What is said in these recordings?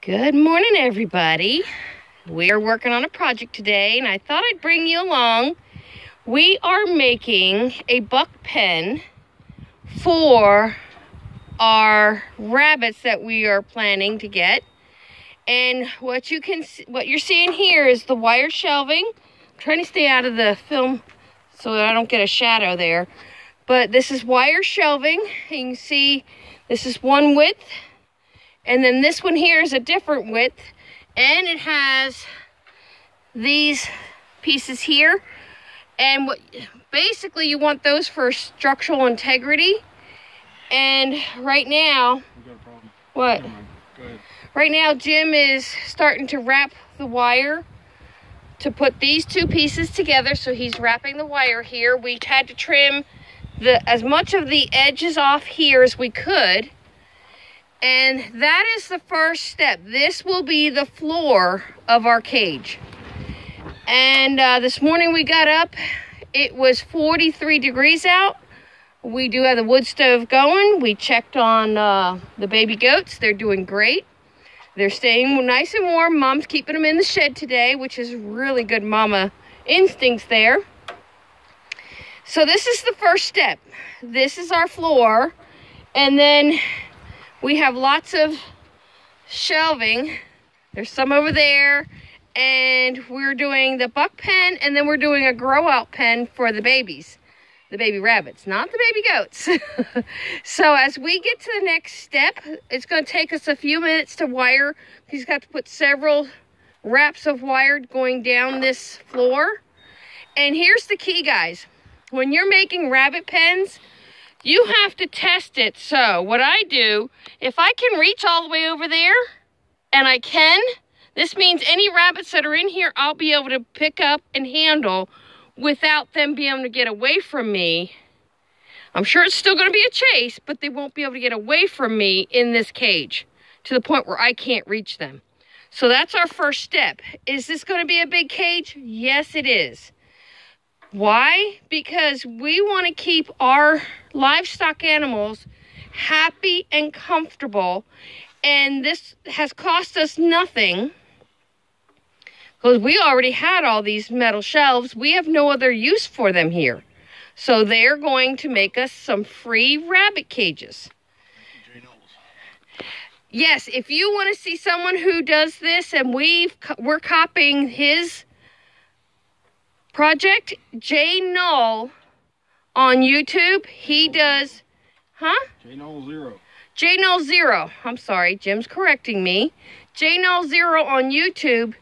Good morning, everybody. We are working on a project today, and I thought I'd bring you along. We are making a buck pen for our rabbits that we are planning to get. And what you're seeing here is the wire shelving. I'm trying to stay out of the film so that I don't get a shadow there. But this is wire shelving. You can see this is one width. And then this one here is a different width, and it has these pieces here. And basically you want those for structural integrity. And right now, we've got a problem. What? Go ahead. Right now Jim is starting to wrap the wire to put these two pieces together. So he's wrapping the wire here. We had to trim as much of the edges off here as we could. And that is the first step. This will be the floor of our cage. And this morning we got up, it was 43 degrees out. We do have the wood stove going. We checked on the baby goats. They're doing great. They're staying nice and warm. Mom's keeping them in the shed today, which is really good mama instincts there. So this is the first step. This is our floor. And then we have lots of shelving. There's some over there. And we're doing the buck pen, and then we're doing a grow out pen for the babies. The baby rabbits, not the baby goats. So as we get to the next step, it's going to take us a few minutes to wire. He's got to put several wraps of wire going down this floor. And here's the key, guys. When you're making rabbit pens, you have to test it. So what I do, if I can reach all the way over there, and I can, this means any rabbits that are in here, I'll be able to pick up and handle without them being able to get away from me. I'm sure it's still going to be a chase, but they won't be able to get away from me in this cage to the point where I can't reach them. So that's our first step. Is this going to be a big cage? Yes, it is. Why? Because we want to keep our livestock animals happy and comfortable, and this has cost us nothing because we already had all these metal shelves. We have no other use for them here. So they're going to make us some free rabbit cages. Yes, if you want to see someone who does this, and we're copying his project, J Null on YouTube. He does, J Null 0. J Null 0. I'm sorry, Jim's correcting me. J Null 0 on YouTube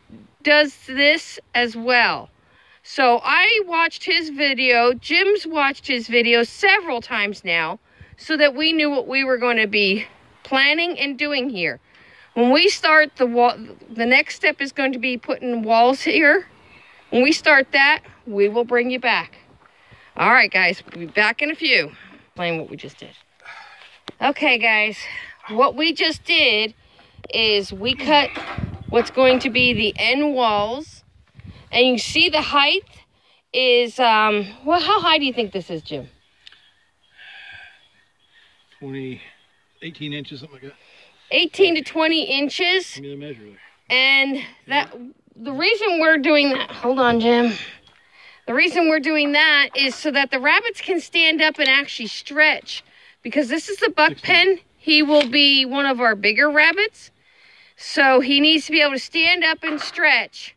does this as well. So I watched his video. Jim's watched his video several times now, so that we knew what we were going to be planning and doing here. When we start the next step is going to be putting walls here. When we start that, we will bring you back. All right, guys, we'll be back in a few. Explain what we just did. Okay, guys, what we just did is we cut what's going to be the end walls. And you see the height is, well, how high do you think this is, Jim? 18 inches, something like that. 18 to 20 inches. Give me the measure there. And the reason we're doing that, hold on, Jim. The reason we're doing that is so that the rabbits can stand up and actually stretch. Because this is the buck pen. He will be one of our bigger rabbits. So he needs to be able to stand up and stretch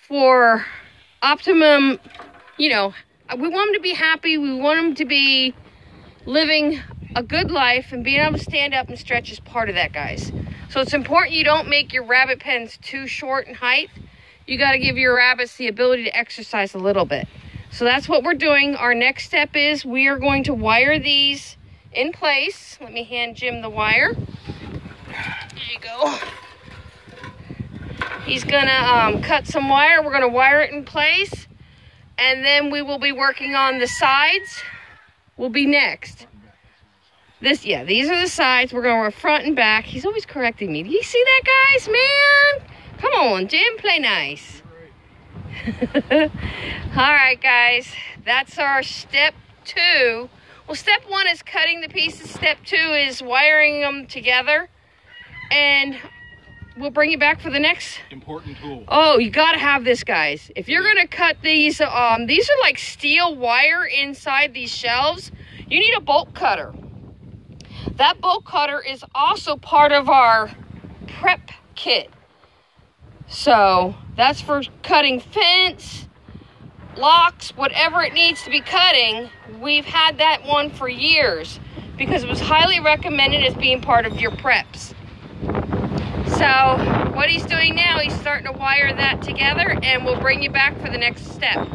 for optimum, we want him to be happy. We want him to be living a good life, and being able to stand up and stretch is part of that, guys. So it's important you don't make your rabbit pens too short in height. You got to give your rabbits the ability to exercise a little bit. So that's what we're doing. Our next step is we are going to wire these in place. Let me hand Jim the wire. There you go. He's gonna cut some wire. We're gonna wire it in place, and then we will be working on the sides. Will be next. These are the sides. We're going to front and back. He's always correcting me. Do you see that, guys? Man, come on, Jim, play nice. All right, guys, that's our step 2. Well, step 1 is cutting the pieces. Step 2 is wiring them together. And we'll bring you back for the next important tool. Oh, you got to have this, guys. If you're going to cut these are like steel wire inside these shelves. You need a bolt cutter. That bolt cutter is also part of our prep kit. So that's for cutting fence, locks, whatever it needs to be cutting. We've had that one for years because it was highly recommended as being part of your preps. So what he's doing now, he's starting to wire that together, and we'll bring you back for the next step.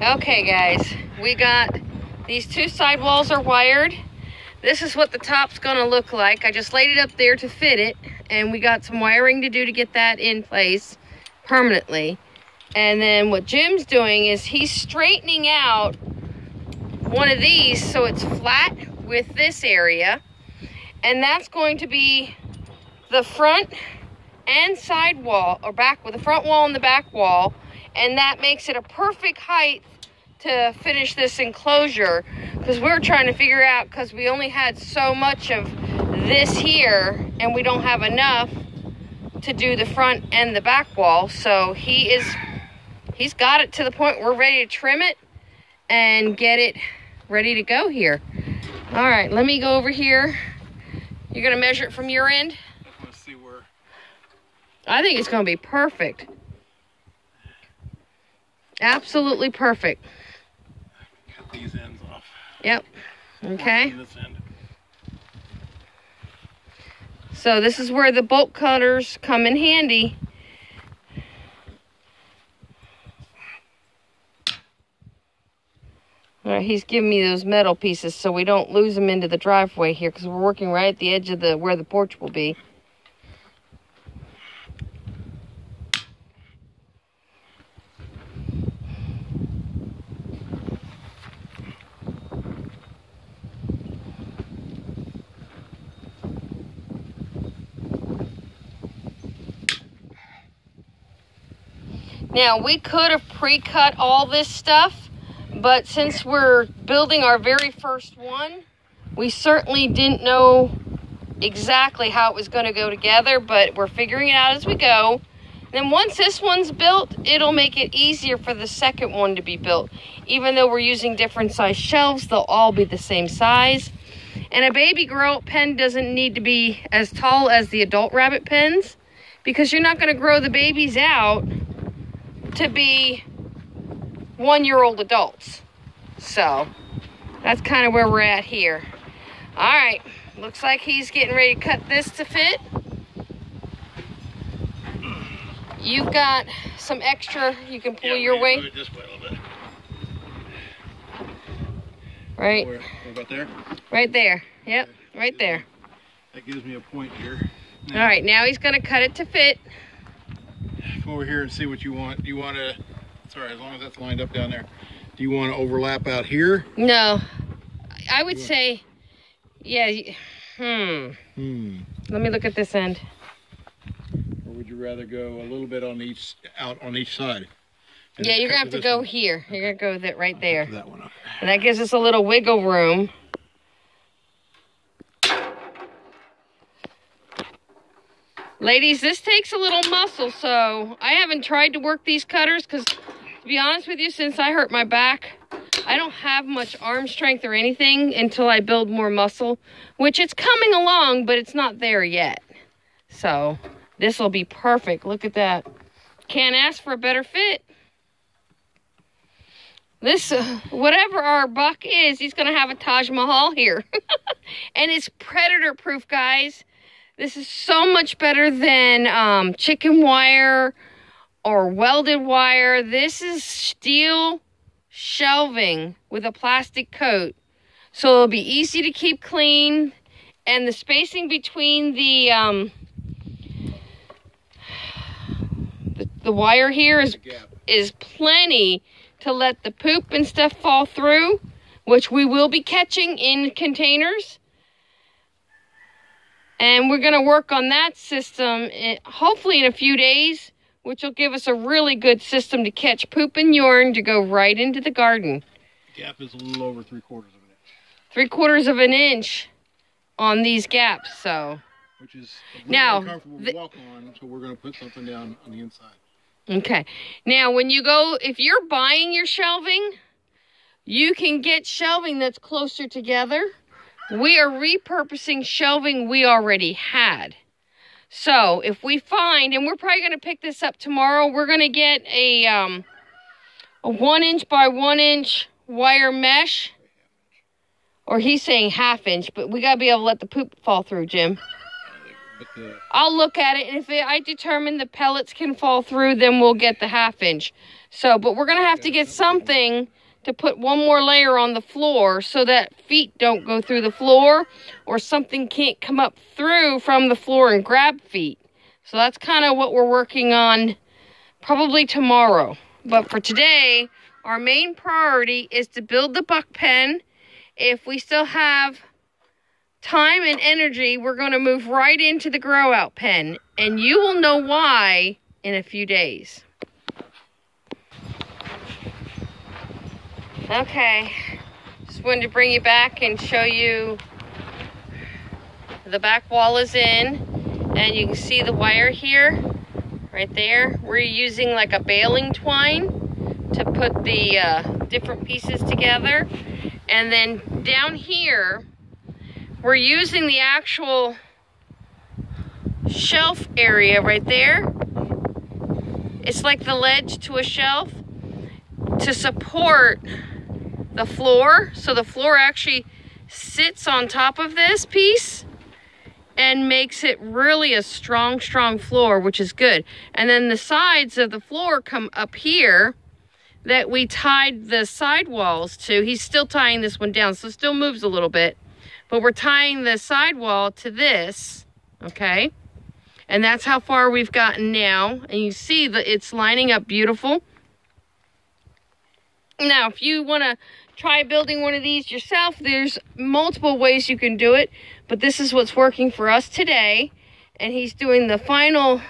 Okay guys, we got these two side walls are wired. This is what the top's gonna look like. I just laid it up there to fit it, and we got some wiring to do to get that in place permanently. And then what Jim's doing is he's straightening out one of these so it's flat with this area, and that's going to be the front and side wall, or back, with the front wall and the back wall, and that makes it a perfect height to finish this enclosure, because we're trying to figure out, because we only had so much of this here and we don't have enough to do the front and the back wall. So he's got it to the point we're ready to trim it and get it ready to go here. All right, let me go over here. You're gonna measure it from your end? I want to see where. I think it's gonna be perfect. Absolutely perfect. Cut these ends off. Yep. Okay. This end. So this is where the bolt cutters come in handy. All right, he's giving me those metal pieces so we don't lose them into the driveway here, because we're working right at the edge of where the porch will be. Now, we could have pre-cut all this stuff, but since we're building our very first one, we certainly didn't know exactly how it was going to go together, but we're figuring it out as we go. Then once this one's built, it'll make it easier for the second one to be built. Even though we're using different size shelves, they'll all be the same size. And a baby grow pen doesn't need to be as tall as the adult rabbit pens, because you're not going to grow the babies out to be 1-year-old adults. So that's kind of where we're at here. All right, looks like he's getting ready to cut this to fit. You've got some extra you can pull your way. Move it this way a little bit. Right. Where about there? Right there. Yep, right there. That gives me a point here. Now, all right, now he's going to cut it to fit. Come over here and see what you want. Do you want to, sorry, as long as that's lined up down there, do you want to overlap out here? No, I would say, yeah. Let me look at this end. Or would you rather go a little bit on each, out on each side? Yeah, you're gonna have to go here. You're gonna go right there. That one up. And that gives us a little wiggle room. Ladies, this takes a little muscle, so I haven't tried to work these cutters because, to be honest with you, since I hurt my back, I don't have much arm strength or anything until I build more muscle, which it's coming along, but it's not there yet. So this will be perfect. Look at that. Can't ask for a better fit. This, whatever our buck is, he's going to have a Taj Mahal here. And it's predator proof, guys. This is so much better than chicken wire or welded wire. This is steel shelving with a plastic coat. So it'll be easy to keep clean. And the spacing between the wire here is plenty to let the poop and stuff fall through, which we will be catching in containers. And we're going to work on that system, hopefully in a few days, which will give us a really good system to catch poop and urine to go right into the garden. The gap is a little over 3/4 of an inch. 3/4 of an inch. on these gaps, so. Which is now uncomfortable to walk on, so we're going to put something down on the inside. Okay. Now, when you go, if you're buying your shelving, you can get shelving that's closer together. We are repurposing shelving we already had. So, if we find, and we're probably going to pick this up tomorrow, we're going to get a 1" by 1" wire mesh. Or he's saying 1/2 inch, but we got to be able to let the poop fall through, Jim. I'll look at it, and if I determine the pellets can fall through, then we'll get the 1/2 inch. So, but we're going to have to get something to put one more layer on the floor so that feet don't go through the floor or something can't come up through from the floor and grab feet. So that's kind of what we're working on probably tomorrow. But for today, our main priority is to build the buck pen. If we still have time and energy, we're going to move right into the grow out pen, and you will know why in a few days. Okay, just wanted to bring you back and show you the back wall is in, and you can see the wire here, right there. We're using like a baling twine to put the different pieces together. And then down here, we're using the actual shelf area right there. It's like the ledge to a shelf to support the floor. So the floor actually sits on top of this piece and makes it really a strong floor, which is good. And then the sides of the floor come up here that we tied the side walls to. He's still tying this one down, so it still moves a little bit. But we're tying the side wall to this, okay? And that's how far we've gotten now. And you see that it's lining up beautiful. Now, if you want to try building one of these yourself, there's multiple ways you can do it. But this is what's working for us today. And he's doing the final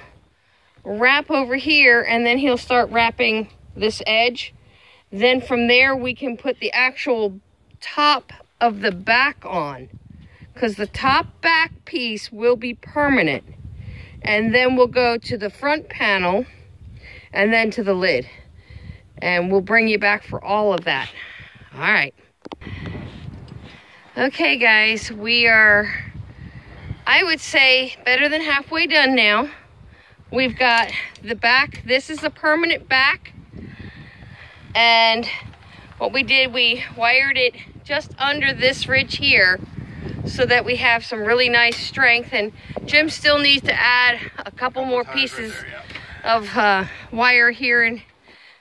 wrap over here, and then he'll start wrapping this edge. Then from there, we can put the actual top of the back on, because the top back piece will be permanent. And then we'll go to the front panel and then to the lid, and we'll bring you back for all of that. All right. Okay, guys, we are, I would say, better than halfway done now. We've got the back. This is the permanent back. And what we did, we wired it just under this ridge here so that we have some really nice strength. And Jim still needs to add a couple more pieces of wire here and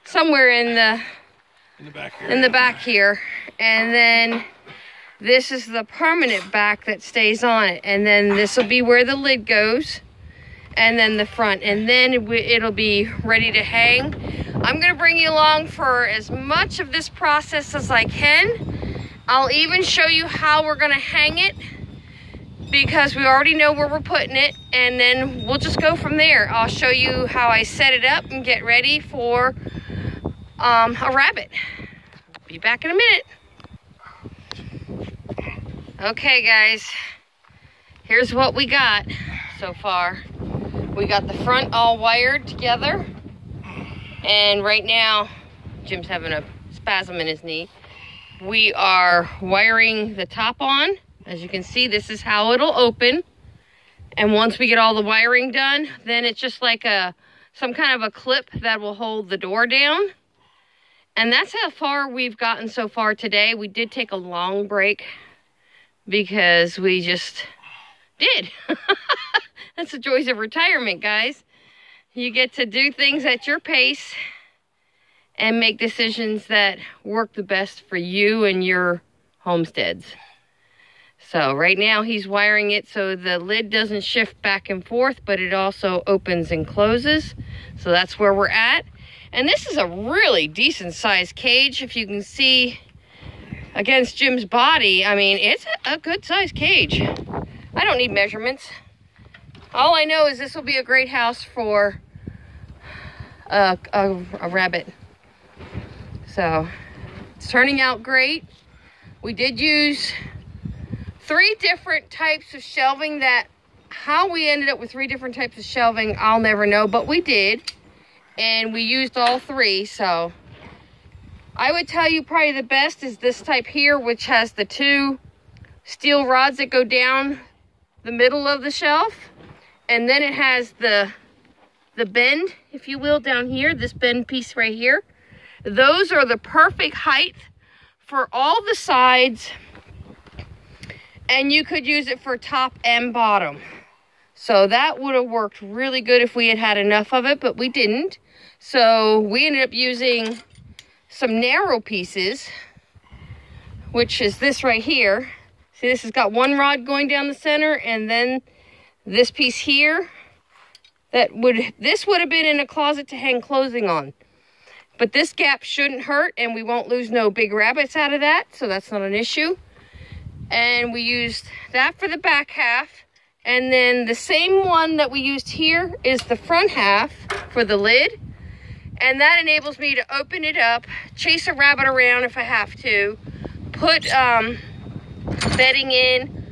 somewhere in the back here. And then this is the permanent back that stays on it. And then this will be where the lid goes. And then the front. And then it'll be ready to hang. I'm going to bring you along for as much of this process as I can. I'll even show you how we're going to hang it, because we already know where we're putting it, and then we'll just go from there. I'll show you how I set it up and get ready for a rabbit. Be back in a minute. Okay, guys, here's what we got so far. We got the front all wired together. And right now, Jim's having a spasm in his knee. We are wiring the top on. As you can see, this is how it'll open. And once we get all the wiring done, then it's just like some kind of a clip that will hold the door down. And that's how far we've gotten so far today. We did take a long break because we just did. That's the joys of retirement, guys. You get to do things at your pace and make decisions that work the best for you and your homesteads. So right now he's wiring it so the lid doesn't shift back and forth, but it also opens and closes. So that's where we're at. And this is a really decent sized cage. If you can see against Jim's body, I mean, it's a good sized cage. I don't need measurements. All I know is this will be a great house for a rabbit. So it's turning out great. We did use 3 different types of shelving that, how we ended up with 3 different types of shelving, I'll never know, but we did. And we used all 3, so. I would tell you probably the best is this type here, which has the 2 steel rods that go down the middle of the shelf. And then it has the bend, if you will, down here, this bend piece right here. Those are the perfect height for all the sides. And you could use it for top and bottom. So that would have worked really good if we had had enough of it, but we didn't. So we ended up using some narrow pieces, which is this right here. See, this has got 1 rod going down the center, and then this piece here, this would have been in a closet to hang clothing on. But this gap shouldn't hurt, and we won't lose no big rabbits out of that, so that's not an issue. And we used that for the back half, and then the same one that we used here is the front half for the lid. And that enables me to open it up, chase a rabbit around if I have to, put bedding in,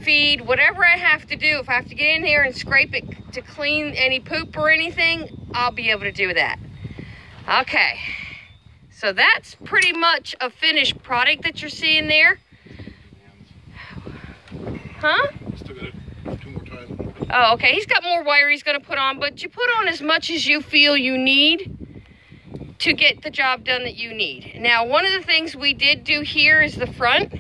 feed, whatever I have to do. If I have to get in there and scrape it to clean any poop or anything, I'll be able to do that. Okay, so that's pretty much a finished product that you're seeing there. Huh? Still got 2 more ties. Oh, okay, he's got more wire he's gonna put on, but you put on as much as you feel you need to get the job done that you need. Now, one of the things we did do here is the front.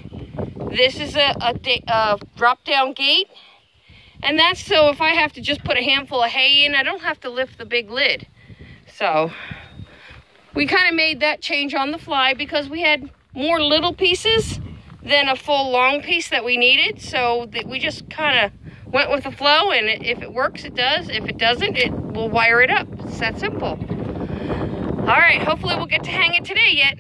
This is a drop-down gate. And that's so if I have to just put a handful of hay in, I don't have to lift the big lid. So, we kind of made that change on the fly because we had more little pieces than a full long piece that we needed. So, we just kind of went with the flow, and if it works, it does. If it doesn't, we'll wire it up. It's that simple. All right, hopefully we'll get to hang it today yet.